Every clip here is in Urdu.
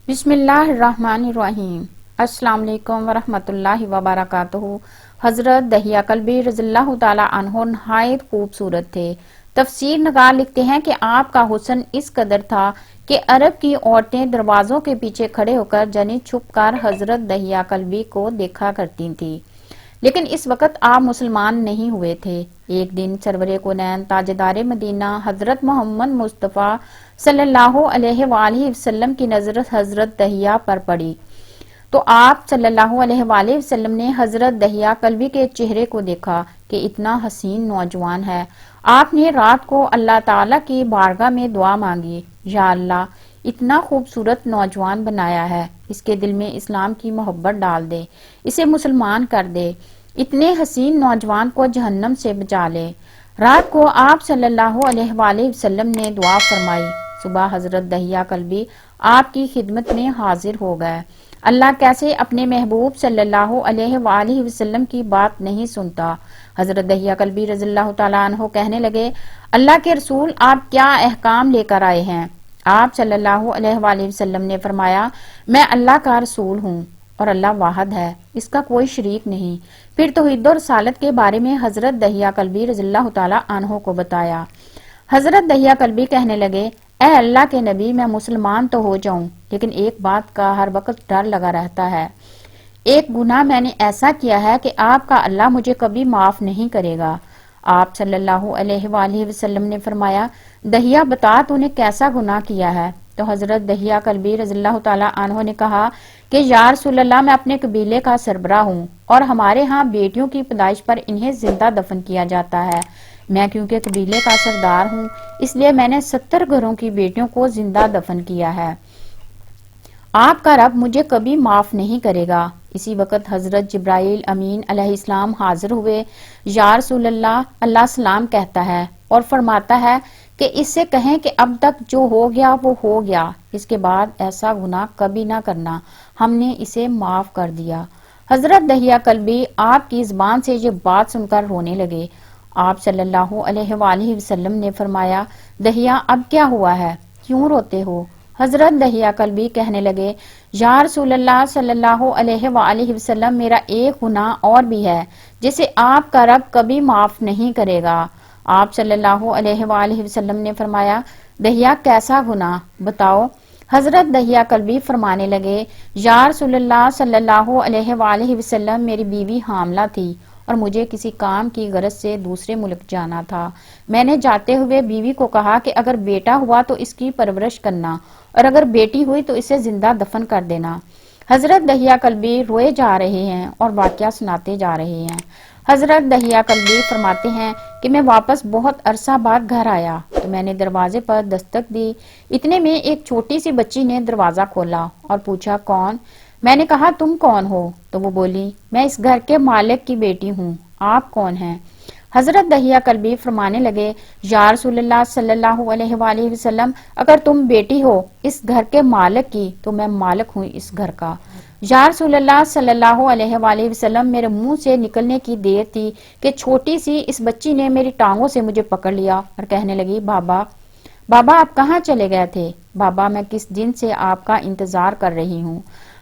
بسم اللہ الرحمن الرحیم۔ السلام علیکم ورحمۃ اللہ وبرکاتہ۔ حضرت دہیہ کلبی رضی اللہ تعالی عنہ نہایت خوبصورت تھے۔ تفسیر نگار لکھتے ہیں کہ آپ کا حسن اس قدر تھا کہ عرب کی عورتیں دروازوں کے پیچھے کھڑے ہو کر یعنی چھپ کر حضرت دہیہ کلبی کو دیکھا کرتی تھیں، لیکن اس وقت آپ مسلمان نہیں ہوئے تھے۔ ایک دن سرور کونین تاجدار مدینہ حضرت محمد مصطفیٰ صلی اللہ علیہ وآلہ وسلم کی نظر حضرت دہیہ پر پڑی تو آپ صلی اللہ علیہ وآلہ وسلم نے حضرت دہیہ کلبی کے چہرے کو دیکھا کہ اتنا حسین نوجوان ہے۔ آپ نے رات کو اللہ تعالیٰ کی بارگاہ میں دعا مانگی، یا اللہ اتنا خوبصورت نوجوان بنایا ہے، اس کے دل میں اسلام کی محبت ڈال دے، اسے مسلمان کر دے، اتنے حسین نوجوان کو جہنم سے بچا لے۔ رات کو آپ صلی اللہ علیہ وآلہ وسلم نے دعا فرمائی، صبح حضرت دہیہ کلبی آپ کی خدمت میں حاضر ہو گئے۔ اللہ کیسے اپنے محبوب صلی اللہ علیہ وآلہ وسلم کی بات نہیں سنتا۔ حضرت دہیہ کلبی رضی اللہ تعالیٰ عنہ کہنے لگے، اللہ کے رسول آپ کیا احکام لے کر آئے ہیں؟ آپ صلی اللہ علیہ وآلہ وسلم نے فرمایا، میں اللہ کا رسول ہوں اور اللہ واحد ہے، اس کا کوئی شریک نہیں۔ پھر توحید و رسالت کے بارے میں حضرت دہیہ کلبی رضی اللہ تعالیٰ عنہ کو بتایا۔ حضرت دہیہ کلبی کہنے لگے، اے اللہ کے نبی، میں مسلمان تو ہو جاؤں، لیکن ایک بات کا ہر وقت ڈر لگا رہتا ہے۔ ایک گناہ میں نے ایسا کیا ہے کہ آپ کا اللہ مجھے کبھی معاف نہیں کرے گا۔ آپ صلی اللہ علیہ وآلہ وسلم نے فرمایا، دہیہ بتا تو نے کیسا گناہ کیا ہے؟ تو حضرت دہیہ کلبی رضی اللہ تعالیٰ عنہ نے کہا کہ یا رسول اللہ، میں اپنے قبیلے کا سربراہ ہوں اور ہمارے ہاں بیٹیوں کی پیدائش پر انہیں زندہ دفن کیا جاتا ہے۔ میں کیونکہ قبیلے کا سردار ہوں، اس لیے میں نے 70 گھروں کی بیٹیوں کو زندہ دفن کیا ہے۔ آپ کا رب مجھے کبھی معاف نہیں کرے گا۔ اسی وقت حضرت جبرائیل امین علیہ السلام حاضر ہوئے۔ یا رسول اللہ، اللہ سلام کہتا ہے اور فرماتا ہے کہ اس سے کہیں کہ اب تک جو ہو گیا وہ ہو گیا، اس کے بعد ایسا گناہ کبھی نہ کرنا، ہم نے اسے معاف کر دیا۔ حضرت دہیہ کلبی آپ کی زبان سے یہ بات سن کر رونے لگے۔ آپ صلی اللہ علیہ وآلہ وسلم نے فرمایا، دہیہ اب کیا ہوا ہے، کیوں روتے ہو؟ حضرت دہیہ کلبی کہنے لگے، یا رسول اللہ صلی اللہ علیہ وآلہ وسلم، میرا ایک گناہ اور بھی ہے جسے آپ کا رب کبھی معاف نہیں کرے گا۔ آپ صلی اللہ علیہ وآلہ وسلم نے فرمایا، دہیہ کیسا گناہ بتاؤ؟ حضرت دہیہ کلبی فرمانے لگے، یا رسول اللہ صلی اللہ علیہ وآلہ وسلم، میری بیوی حاملہ تھی اور مجھے کسی کام کی غرض سے دوسرے ملک جانا تھا۔ میں نے جاتے ہوئے بیوی کو کہا کہ اگر بیٹا ہوا تو اس کی پرورش کرنا اور اگر بیٹی ہوئی تو اسے زندہ دفن کر دینا۔ حضرت دہیہ کلبی روئے جا رہے ہیں اور واقعہ سناتے جا رہے ہیں۔ حضرت دہیہ کلبی فرماتے ہیں کہ میں واپس بہت عرصہ بعد گھر آیا تو میں نے دروازے پر دستک دی، اتنے میں ایک چھوٹی سی بچی نے دروازہ کھولا اور پوچھا، کون؟ میں نے کہا، تم کون ہو؟ تو وہ بولی، میں اس گھر کے مالک کی بیٹی ہوں، آپ کون ہیں؟ حضرت دہیہ کلبی فرمانے لگے، یا رسول اللہ صلی اللہ علیہ وآلہ وسلم، اگر تم بیٹی ہو اس گھر کے مالک کی تو میں مالک ہوں اس گھر کا۔ یا رسول اللہ صلی اللہ علیہ وآلہ وسلم، میرے منہ سے نکلنے کی دیر تھی کہ چھوٹی سی اس بچی نے میری ٹانگوں سے مجھے پکڑ لیا اور کہنے لگی، بابا بابا آپ کہاں چلے گئے تھے؟ بابا میں کس دن سے آپ کا انتظار کر رہی ہوں۔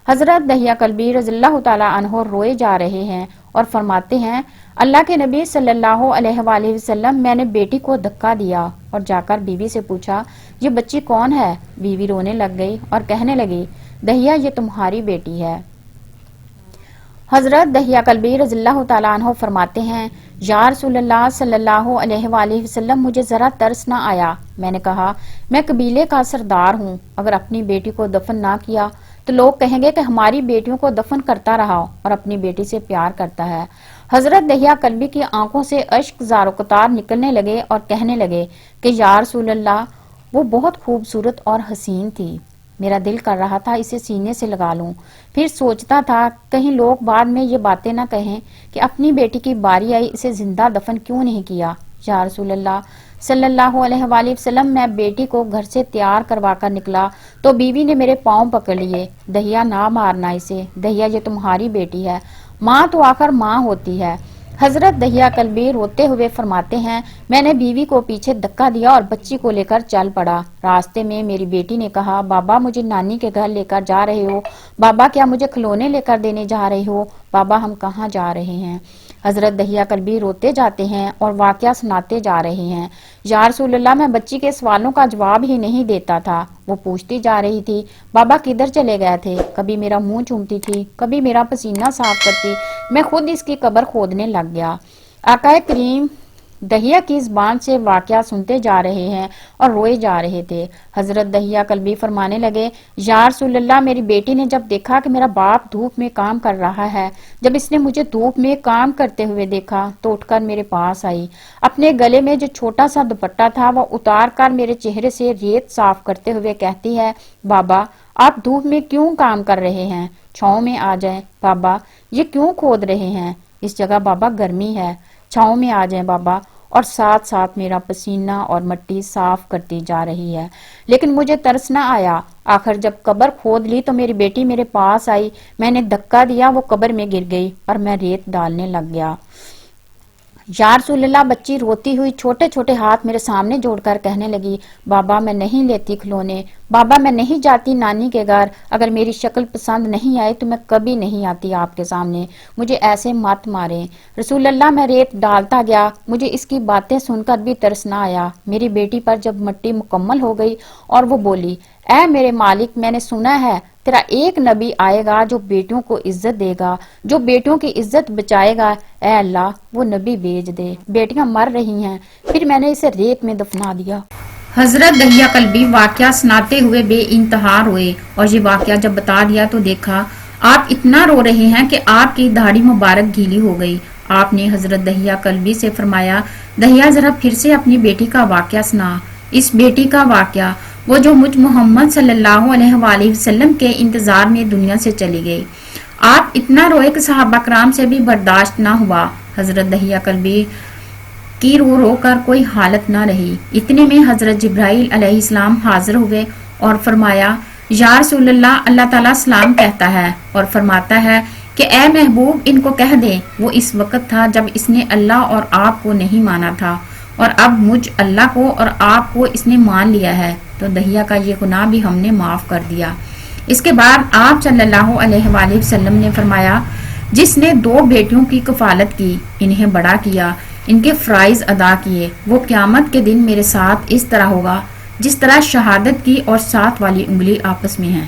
حضرت دہیہ کلبی رضی اللہ تعالیٰ عنہ روئے جا رہے ہیں اور فرماتے ہیں، اللہ کے نبی صلی اللہ علیہ وآلہ وسلم، میں نے بیٹی کو دھکا دیا اور جا کر بیوی سے پوچھا، یہ بچی کون ہے؟ بیوی رونے لگ گئی اور کہنے لگی، دہیہ یہ تمہاری بیٹی ہے۔ حضرت دہیہ کلبی رضی اللہ تعالیٰ عنہ فرماتے ہیں، یا رسول اللہ صلی اللہ علیہ وآلہ وسلم، مجھے ذرا ترس نہ آیا۔ میں نے کہا، میں قبیلے کا سردار ہوں، اگر اپنی بیٹی کو دفن نہ کیا تو لوگ کہیں گے کہ ہماری بیٹیوں کو دفن کرتا رہا اور اپنی بیٹی سے پیار کرتا ہے۔ حضرت دہیہ کلبی کی آنکھوں سے اشک زار و قطار نکلنے لگے اور کہنے لگے کہ یا رسول اللہ، وہ بہت خوبصورت اور حسین تھی، میرا دل کر رہا تھا اسے سینے سے لگا لوں، پھر سوچتا تھا کہیں لوگ بعد میں یہ باتیں نہ کہیں کہ اپنی بیٹی کی باری آئی، اسے زندہ دفن کیوں نہیں کیا۔ یا رسول اللہ صلی اللہ علیہ وآلہ وسلم، میں بیٹی کو گھر سے تیار کروا کر نکلا تو بیوی نے میرے پاؤں پکڑ لیے، دہیہ نہ مارنا اسے، دہیہ یہ تمہاری بیٹی ہے، ماں تو آخر ماں ہوتی ہے۔ حضرت دہیا کلبی روتے ہوئے فرماتے ہیں، میں نے بیوی کو پیچھے دھکا دیا اور بچی کو لے کر چل پڑا۔ راستے میں میری بیٹی نے کہا، بابا مجھے نانی کے گھر لے کر جا رہے ہو؟ بابا کیا مجھے کھلونے لے کر دینے جا رہے ہو؟ بابا ہم کہاں جا رہے ہیں؟ حضرت دہیا کلبی روتے جاتے ہیں اور واقعہ سناتے جا رہے ہیں، یا رسول اللہ میں بچی کے سوالوں کا جواب ہی نہیں دیتا تھا۔ وہ پوچھتی جا رہی تھی، بابا کدھر چلے گئے تھے؟ کبھی میرا منہ چومتی تھی، کبھی میرا پسینہ صاف کرتی، میں خود اس کی قبر کھودنے لگ گیا۔ آقا کریم دہیا کی زبان سے واقعہ سنتے جا رہے ہیں اور روئے جا رہے تھے۔ حضرت دہیا کلبی فرمانے لگے، یا رسول اللہ میری بیٹی نے جب دیکھا کہ میرا باپ دھوپ میں کام کر رہا ہے، جب اس نے مجھے دھوپ میں کام کرتے ہوئے دیکھا تو اٹھ کر میرے پاس آئی، اپنے گلے میں جو چھوٹا سا دوپٹہ تھا وہ اتار کر میرے چہرے سے ریت صاف کرتے ہوئے کہتی ہے، بابا آپ دھوپ میں کیوں کام کر رہے ہیں؟ چھاؤں میں آ جائیں۔ بابا یہ کیوں کھود رہے ہیں؟ اس جگہ بابا گرمی ہے، چھاؤں میں آ جائیں بابا۔ اور ساتھ ساتھ میرا پسینہ اور مٹی صاف کرتی جا رہی ہے، لیکن مجھے ترس نہ آیا۔ آخر جب قبر کھود لی تو میری بیٹی میرے پاس آئی، میں نے دھکا دیا، وہ قبر میں گر گئی اور میں ریت ڈالنے لگ گیا۔ یا رسول اللہ بچی روتی ہوئی چھوٹے چھوٹے ہاتھ میرے سامنے جوڑ کر کہنے لگی، بابا میں نہیں لیتی کھلونے، بابا میں نہیں جاتی نانی کے گھر، اگر میری شکل پسند نہیں آئی تو میں کبھی نہیں آتی آپ کے سامنے، مجھے ایسے مت ماریں۔ رسول اللہ میں ریت ڈالتا گیا، مجھے اس کی باتیں سن کر بھی ترس نہ آیا۔ میری بیٹی پر جب مٹی مکمل ہو گئی اور وہ بولی، اے میرے مالک میں نے سنا ہے تیرا ایک نبی آئے گا جو بیٹیوں کو عزت دے گا، جو بیٹیوں کی عزت بچائے گا، اے اللہ وہ نبی بھیج دے، بیٹیاں مر رہی ہیں۔ پھر میں نے اسے ریت میں دفنا دیا۔ حضرت دہیا کلبی واقعہ سناتے ہوئے بے انتہا روئے، اور یہ واقعہ جب بتا دیا تو دیکھا آپ اتنا رو رہے ہیں کہ آپ کی داڑھی مبارک گیلی ہو گئی۔ آپ نے حضرت دہیا کلبی سے فرمایا، دہیا ذرا پھر سے اپنی بیٹی کا واقعہ سنا۔ اس بیٹی کا واقعہ، وہ جو مجھ محمد صلی اللہ علیہ وآلہ وسلم کے انتظار میں دنیا سے چلی گئی۔ آپ اتنا روئے کہ صحابہ کرام سے بھی برداشت نہ ہوا۔ حضرت دہیا کلبی کی رو رو کر کوئی حالت نہ رہی۔ اتنے میں حضرت جبرائیل علیہ السلام حاضر ہوئے اور فرمایا، یا رسول اللہ، اللہ تعالیٰ سلام کہتا ہے اور فرماتا ہے کہ اے محبوب ان کو کہہ دیں، وہ اس وقت تھا جب اس نے اللہ اور آپ کو نہیں مانا تھا، اور اب مجھ اللہ کو اور آپ کو اس نے مان لیا ہے، تو دہیا کا یہ گناہ بھی ہم نے معاف کر دیا۔ اس کے بعد آپ صلی اللہ علیہ وآلہ وسلم نے فرمایا، جس نے 2 بیٹیوں کی کفالت کی، انہیں بڑا کیا، ان کے فرائض ادا کیے، وہ قیامت کے دن میرے ساتھ اس طرح ہوگا جس طرح شہادت کی اور 7 والی انگلی آپس میں ہیں۔